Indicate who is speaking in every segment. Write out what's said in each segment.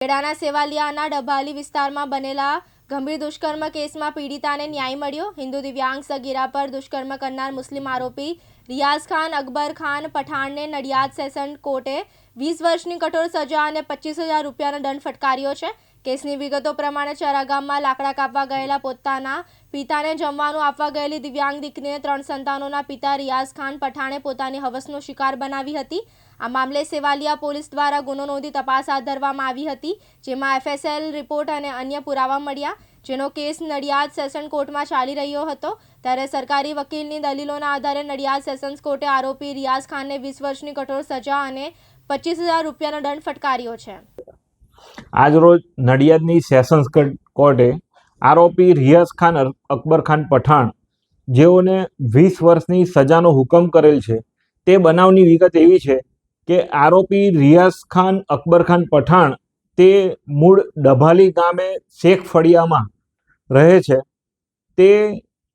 Speaker 1: ખેડાના સેવાલિયાના ડભાલી વિસ્તારમાં બનેલા ગંભીર દુષ્કર્મ કેસમાં પીડિતાને ન્યાય મળ્યો। હિન્દુ દિવ્યાંગ સગીરા પર દુષ્કર્મ કરનાર મુસ્લિમ આરોપી રિયાઝ ખાન અકબર ખાન પઠાણને નડિયાદ સેશન કોર્ટે 20 વર્ષની કઠોર સજા અને 25,000 રૂપિયાનો દંડ ફટકાર્યો છે। કેસની વિગતો પ્રમાણે ચરા ગામમાં લાકડા કાપવા ગયેલા પોતાના પિતાને જમવાનું આપવા ગયેલી દિવ્યાંગ દીકરીને 3 સંતાનોના પિતા રિયાઝ ખાન પઠાણે પોતાની હવસનો શિકાર બનાવી હતી। આ મામલે સેવાલિયા પોલીસ દ્વારા ગુનો નોંધી તપાસ હાથ ધરવામાં આવી હતી, જેમાં FSL રિપોર્ટ અને અન્ય પુરાવા મળ્યા, જેનો કેસ નડિયાદ સેશન કોર્ટમાં ચાલી રહ્યો હતો। ત્યારે સરકારી વકીલની દલીલોના આધારે નડિયાદ સેશન્સ કોર્ટે આરોપી રિયાઝ ખાનને 20 વર્ષની કઠોર સજા અને 25,000 રૂપિયાનો દંડ ફટકાર્યો છે।
Speaker 2: આજરોજ નડિયાદની સેશન્સ કોર્ટે આરોપી રિયાઝ ખાન અકબર ખાન પઠાણ જેઓને 20 વર્ષની સજાનો હુકમ કરેલ છે, તે બનાવની વિગત એવી છે કે આરોપી રિયાઝ ખાન અકબર ખાન પઠાણ તે મૂળ ડભાલી ગામે શેખ ફળિયામાં રહે છે। તે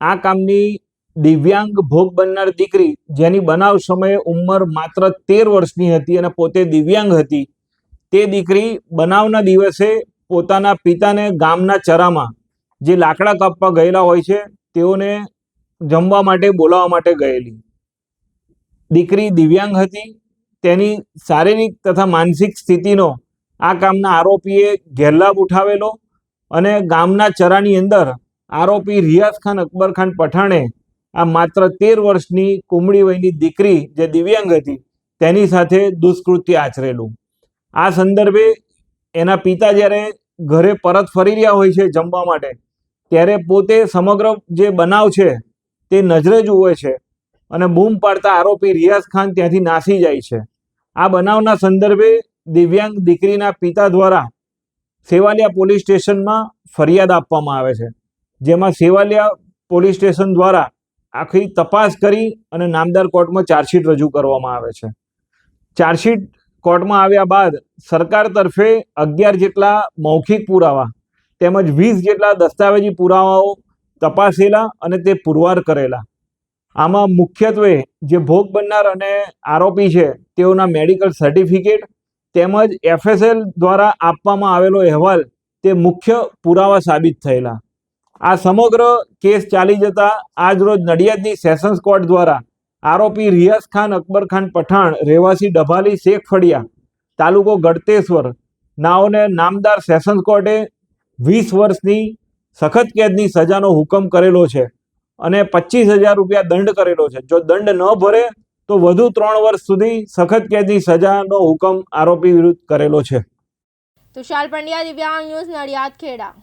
Speaker 2: આ કામની દિવ્યાંગ ભોગ બનનાર દીકરી, જેની બનાવ સમયે ઉંમર માત્ર 13 વર્ષની હતી અને પોતે દિવ્યાંગ હતી, તે દીકરી બનાવના દિવસે પોતાના પિતાને ગામના ચરામાં જે લાકડા કાપવા ગયેલા હોય છે તેઓને જમવા માટે બોલાવવા માટે ગયેલી। દીકરી દિવ્યાંગ હતી, તેની શારીરિક તથા માનસિક સ્થિતિનો આ કામના આરોપીએ ગેરલાભ ઉઠાવેલો અને ગામના ચરાની અંદર આરોપી રિયાઝ ખાન અકબર ખાન પઠાણે આ માત્ર 13 વર્ષની કુમળી વયની દીકરી જે દિવ્યાંગ હતી તેની સાથે દુષ્કૃત્ય આચરેલું। આ સંદર્ભે એના પિતા જ્યારે ઘરે પરત ફરી રહ્યા હોય છે જમવા માટે, ત્યારે પોતે સમગ્ર જે બનાવ છે તે નજરે જુએ છે અને બૂમ પાડતા આરોપી રિયાઝ ખાન ત્યાંથી નાસી જાય છે। આ બનાવના સંદર્ભે દિવ્યાંગ દીકરીના પિતા દ્વારા સેવાલિયા પોલીસ સ્ટેશનમાં ફરિયાદ આપવામાં આવે છે, જેમાં સેવાલિયા પોલીસ સ્ટેશન દ્વારા આખી તપાસ કરી અને નામદાર કોર્ટમાં ચાર્જશીટ રજૂ કરવામાં આવે છે। ચાર્જશીટ કોર્ટમાં આવ્યા બાદ સરકાર તરફે 11 જેટલા મૌખિક પુરાવા તેમજ 20 જેટલા દસ્તાવેજી પુરાવાઓ તપાસેલા અને તે પુરવાર કરેલા। આમાં મુખ્યત્વે જે ભોગ બનનાર અને આરોપી છે તેઓના મેડિકલ સર્ટિફિકેટ તેમજ FSL દ્વારા આપવામાં આવેલો અહેવાલ તે મુખ્ય પુરાવા સાબિત થયેલા। આ સમગ્ર કેસ ચાલી જતા આજરોજ નડિયાદની સેશન્સ કોર્ટ દ્વારા આરોપી રિયાઝ ખાન અકબર ખાન પઠાણ રહેવાસી ડભાલી શેખ ફળિયા તાલુકો ગળતેશ્વર નાઓને નામદાર સેશન્સ કોર્ટે 20 વર્ષની સખત કેદની સજાનો હુકમ કરેલો છે અને 25,000 રૂપિયા દંડ કરેલો છે। જો દંડ ન ભરે તો વધુ 3 વર્ષ સુધી સખત કેદની સજાનો હુકમ આરોપી વિરુદ્ધ કરેલો છે।
Speaker 1: તુષાર પંડ્યા, દિવ્યાંગ ન્યૂઝ, નડિયાદ, ખેડા।